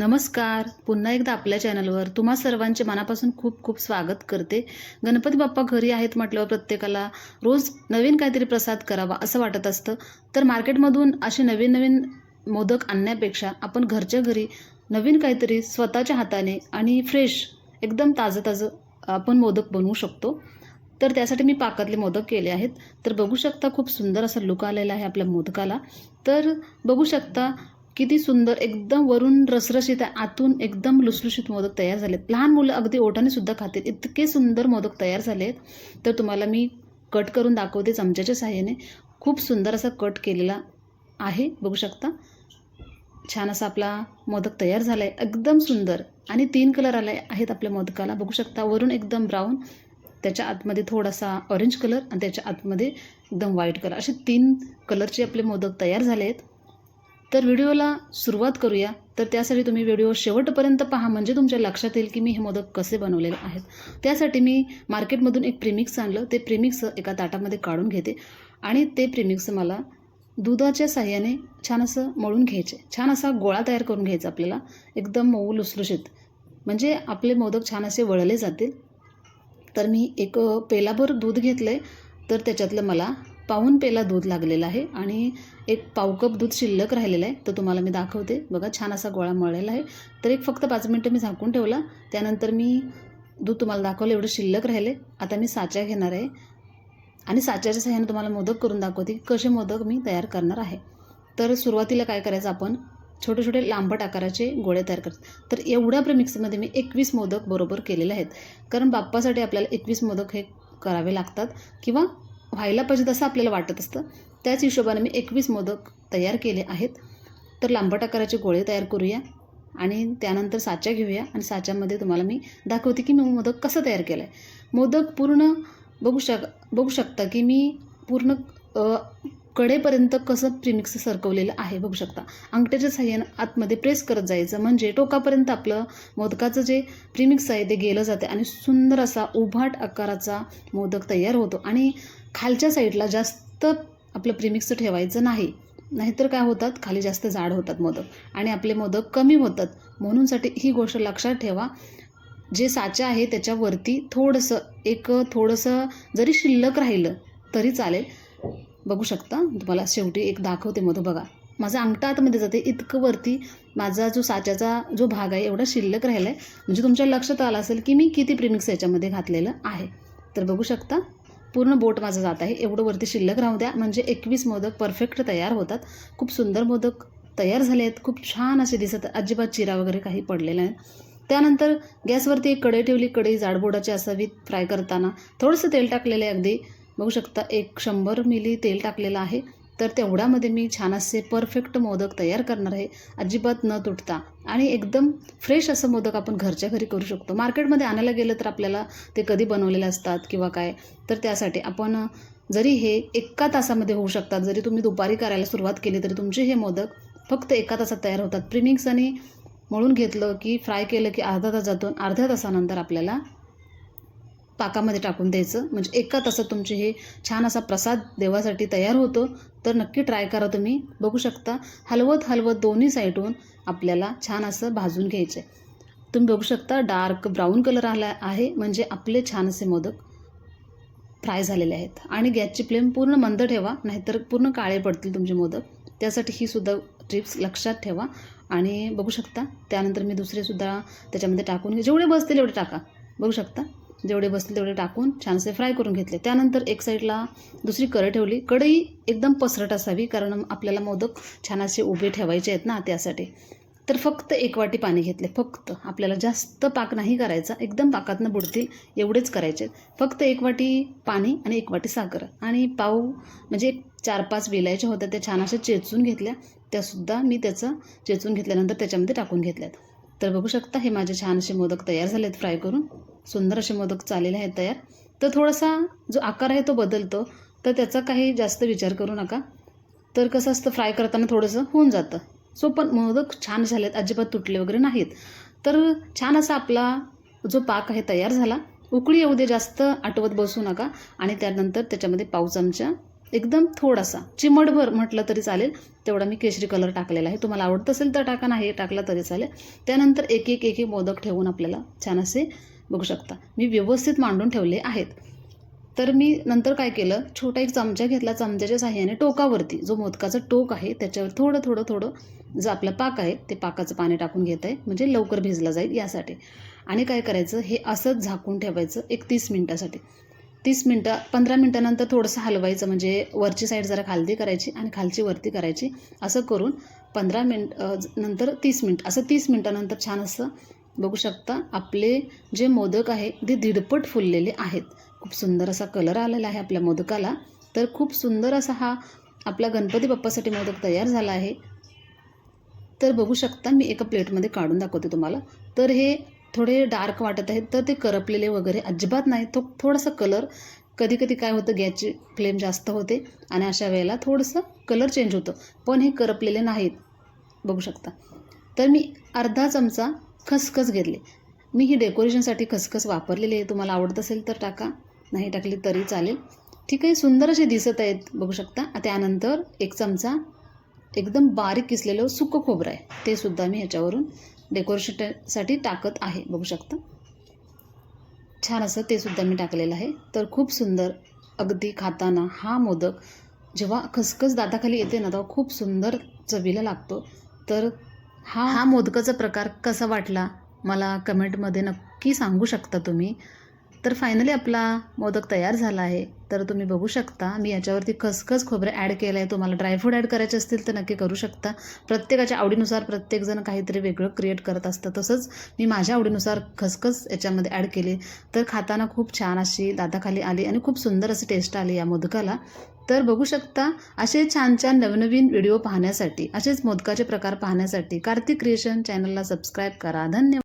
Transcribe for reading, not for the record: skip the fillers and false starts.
नमस्कार. पुन्हा एकदा आपल्या चॅनलवर तुम्हा सर्वांचे मनापासून खूप खूप स्वागत करते. गणपती बाप्पा घरी आहेत म्हटल्यावर प्रत्येकाला रोज नवीन काहीतरी प्रसाद करावा असं वाटत असतं. तर मार्केटमधून असे नवीन नवीन मोदक आणण्यापेक्षा आपण घरच्या घरी नवीन काहीतरी स्वतःच्या हाताने आणि फ्रेश एकदम ताजं आपण मोदक बनवू शकतो. तर त्यासाठी मी पाकातले मोदक केले आहेत. तर बघू शकता खूप सुंदर असा लुक आलेला आहे आपल्या मोदकाला. तर बघू शकता किती सुंदर एकदम वरून रसरशीत आहे, आतून एकदम लुसलुशीत मोदक तयार झालेत. लहान मुलं अगदी ओठाने सुद्धा खातील इतके सुंदर मोदक तयार झाले आहेत. तर तुम्हाला मी कट करून दाखवते चमच्याच्या साहाय्याने. खूप सुंदर असा कट केलेला आहे, बघू शकता. छान असा आपला मोदक तयार झाला आहे, एकदम सुंदर. आणि 3 कलर आले आहेत आपल्या मोदकाला, बघू शकता. वरून एकदम ब्राऊन, त्याच्या आतमध्ये थोडासा ऑरेंज कलर आणि त्याच्या आतमध्ये एकदम व्हाईट कलर, असे 3 कलरचे आपले मोदक तयार झाले आहेत. तर व्हिडिओला सुरुवात करूया. तर त्यासाठी तुम्ही व्हिडिओ शेवटपर्यंत पहा, म्हणजे तुमच्या लक्षात येईल की मी हे मोदक कसे बनवलेले आहेत. त्यासाठी मी मार्केटमधून एक प्रीमिक्स आणलं. ते प्रीमिक्स एका ताटामध्ये काढून घेते आणि ते प्रीमिक्स मला दुधाच्या साहाय्याने छान असं मळून घ्यायचे. छान असा गोळा तयार करून घ्यायचा आपल्याला, एकदम मऊ लुसलुशीत, म्हणजे आपले मोदक छान असे वळले जातील. तर मी एक पेलाभर दूध घेतलं आहे. तर त्याच्यातलं मला पाऊण पेला दूध लागलेलं आहे आणि एक पाव कप दूध शिल्लक राहिलेलं आहे. तर तुम्हाला मी दाखवते. बघा, छान असा गोळा मळलेला आहे. तर एक फक्त 5 मिनटं मी झाकून ठेवला. त्यानंतर मी दूध तुम्हाला दाखवलं, एवढं शिल्लक राहिले. आता मी साचा घेणार आहे आणि साच्याच्या साहाय्याने तुम्हाला मोदक करून दाखवते कसे मोदक मी तयार करणार आहे. तर सुरुवातीला काय करायचं, आपण छोटे छोटे लांबट आकाराचे गोळे तयार करतो. तर एवढ्या प्रीमिक्समध्ये मी 21 मोदक बरोबर केलेले आहेत. कारण बाप्पासाठी आपल्याला 21 मोदक हे करावे लागतात किंवा व्हायला पाहिजे तसं आपल्याला वाटत असतं. त्याच हिशोबाने मी 21 मोदक तयार केले आहेत. तर लांबट आकाराचे गोळे तयार करूया आणि त्यानंतर साचा घेऊया आणि साच्यामध्ये तुम्हाला मी दाखवते की मी मोदक कसं तयार केलं आहे. मोदक पूर्ण बघू शकता की मी पूर्ण कडेपर्यंत कसं प्रीमिक्स सरकवलेलं आहे, बघू शकता. अंगठ्याच्या साहाय्यानं आतमध्ये प्रेस करत जायचं, म्हणजे टोकापर्यंत आपलं मोदकाचं जे प्रीमिक्स आहे ते गेलं जाते आणि सुंदर असा उभाट आकाराचा मोदक तयार होतो. आणि खालच्या साईडला जास्त आपलं प्रीमिक्स ठेवायचं नाही, नाहीतर काय होतात, खाली जास्त जाड होतात मोदक आणि आपले मोदक कमी होतात. म्हणूनसाठी ही गोष्ट लक्षात ठेवा. जे साचा आहे त्याच्यावरती थोडंसं जरी शिल्लक राहिलं तरी चालेल. बघू शकता, तुम्हाला शेवटी एक दाखवते मोदक. बघा, माझा अंगठा आतमध्ये जाते इतकं वरती माझा जो साच्याचा जो भाग आहे एवढा शिल्लक राहिला आहे, म्हणजे तुमच्या लक्षात आलं असेल की मी किती प्रीमिक्स याच्यामध्ये घातलेलं आहे. तर बघू शकता, पूर्ण बोट माझं जात आहे, एवढं वरती शिल्लक राहू द्या, म्हणजे 21 मोदक परफेक्ट तयार होतात. खूप सुंदर मोदक तयार झाले आहेत, खूप छान असे दिसत, अजिबात चिरा वगैरे काही पडलेला नाही. त्यानंतर गॅसवरती एक कढई ठेवली. कढई जाडबोडाची असावी. फ्राय करताना थोडंसं तेल टाकलेलं आहे, अगदी बघू शकता 100 मिली तेल टाकलेलं आहे. तर तेवढ्यामध्ये मी छान असे परफेक्ट मोदक तयार करणार आहे, अजिबात न तुटता. आणि एकदम फ्रेश असं मोदक आपण घरच्या घरी करू शकतो. मार्केटमध्ये आणायला गेलं तर आपल्याला ते कधी बनवलेले असतात किंवा काय, तर त्यासाठी आपण जरी हे 1 तासामध्ये होऊ शकतात. जरी तुम्ही दुपारी करायला सुरुवात केली तरी तुमचे हे मोदक फक्त 1 तासात तयार होतात. प्रीमिक्स आणि मळून घेतलं की फ्राय केलं की अर्धा तास जातो. अर्ध्या तासानंतर आपल्याला पाकामध्ये टाकून द्यायचं, म्हणजे 1 तासात तुमचे हे छान असा प्रसाद देवासाठी तयार होतो. तर नक्की ट्राय करा तुम्ही. बघू शकता, हलवत दोन्ही साईडून आपल्याला छान असं भाजून घ्यायचं आहे. तुम्ही बघू शकता डार्क ब्राऊन कलर आला आहे, म्हणजे आपले छान असे मोदक फ्राय झालेले आहेत. आणि गॅसची फ्लेम पूर्ण मंद ठेवा, नाहीतर पूर्ण काळे पडतील तुमचे मोदक. त्यासाठी ही सुद्धा टिप्स लक्षात ठेवा. आणि बघू शकता, त्यानंतर मी दुसरेसुद्धा त्याच्यामध्ये टाकून जेवढे बसतील एवढे टाका. बघू शकता, जेवढे बसतील तेवढे टाकून छानसे फ्राय करून घेतले. त्यानंतर एक साईडला दुसरी कढई ठेवली. कढई एकदम पसरट असावी, कारण आपल्याला मोदक छान असे उभे ठेवायचे आहेत ना, त्यासाठी. तर फक्त 1 वाटी पाणी घेतले. फक्त आपल्याला जास्त पाक नाही करायचा, एकदम पाकातनं बुडतील एवढेच करायचे. फक्त 1 वाटी पाणी आणि 1 वाटी साखर आणि पाव, म्हणजे 4-5 वेलायच्या होत्या, त्या छान अशा चेचून घेतल्या. त्यासुद्धा मी त्याचं चेचून घेतल्यानंतर त्याच्यामध्ये टाकून घेतल्यात. तर बघू शकता, हे माझे छान असे मोदक तयार झाले आहेत फ्राय करून. सुंदर असे मोदक झालेले आहेत तयार. तर थोडासा जो आकार आहे तो बदलतो, तर त्याचा काही जास्त विचार करू नका. तर कसं असतं, फ्राय करताना थोडंसं होऊन जातं. पण मोदक छान झालेत, अजिबात तुटले वगैरे नाहीत. तर छान असा आपला जो पाक आहे तयार झाला. उकळी येऊ दे, जास्त आटवत बसू नका. आणि त्यानंतर त्याच्यामध्ये पाव चमचा एकदम थोडासा चिमटभर म्हटलं तरी चालेल तेवढा मी केशरी कलर टाकलेला आहे. तुम्हाला आवडत असेल तर टाका, नाही टाकला तरी चालेल. त्यानंतर एक एक मोदक ठेवून आपल्याला छान असे बघू शकता मी व्यवस्थित मांडून ठेवले आहेत. तर मी नंतर काय केलं, छोटा एक चमचा घेतला, चमच्याच्या साहाय्याने टोकावरती जो मोदकाचं टोक आहे त्याच्यावर थोडं थोडं जो आपला पाक आहे ते पाकाचं पाणी टाकून घेत आहे, म्हणजे लवकर भिजला जाईल यासाठी. आणि काय करायचं, हे असंच झाकून ठेवायचं एक 30 मिनटासाठी. 15 मिनटानंतर थोडंसं हलवायचं, म्हणजे वरची साईड जरा खालती करायची आणि खालची वरती करायची. असं करून 15 मिनिट नंतर 30 मिनिट, असं 30 मिनटानंतर छान असं बघू शकता आपले जे मोदक आहे ते दीडपट फुललेले आहेत. खूप सुंदर असा कलर आलेला आहे आपल्या मोदकाला. तर खूप सुंदर असा हा आपला गणपती बाप्पासाठी मोदक तयार झाला आहे. तर बघू शकता मी एका प्लेटमध्ये काढून दाखवते तुम्हाला. तर हे थोडे डार्क वाटत आहेत, तर ते करपलेले वगैरे अजिबात नाही. तो थोडासा कलर कधी कधी काय होतं, गॅसची फ्लेम जास्त होते आणि अशा वेळेला थोडंसं कलर चेंज होतं, पण हे करपलेले नाहीत बघू शकता. तर मी अर्धा चमचा खसखस घेतले. मी ही डेकोरेशनसाठी खसखस वापरलेली आहे. तुम्हाला आवडत असेल तर टाका, नाही टाकली तरी चालेल. ठीक आहे, सुंदर असे दिसत आहेत बघू शकता. त्यानंतर एक चमचा एकदम बारीक किसलेलं सुकं खोबरं आहे, ते सुद्धा मी ह्याच्यावरून डेकोरेशनसाठी टाकत आहे बघू शकता. छान असं ते सुद्धा मी टाकलेलं आहे. तर खूप सुंदर अगदी खाताना हा मोदक जेव्हा खसखस दाताखाली येते ना तेव्हा खूप सुंदर चवीला लागतो. तर हा मोदकाचा प्रकार कसा वाटला मला कमेंटमध्ये नक्की सांगू शकता तुम्ही. तर फायनली आपला मोदक तयार झाला आहे. तर तुम्ही बघू शकता मी याच्यावरती खसखस खोबरे ॲड केलं आहे. तुम्हाला ड्रायफ्रूट ॲड करायचे असतील तर नक्की करू शकता. प्रत्येकाच्या आवडीनुसार प्रत्येकजण काहीतरी वेगळं क्रिएट करत असतं, तसंच मी माझ्या आवडीनुसार खसखस याच्यामध्ये ॲड केली. तर खाताना खूप छान अशी दाताखाली आली आणि खूप सुंदर अशी टेस्ट आली या मोदकाला. तर बघू शकता असे छान छान नवनवीन व्हिडिओ पाहण्यासाठी, असेच मोदकाचे प्रकार पाहण्यासाठी कार्तिक क्रिएशन चॅनलला सबस्क्राईब करा. धन्यवाद.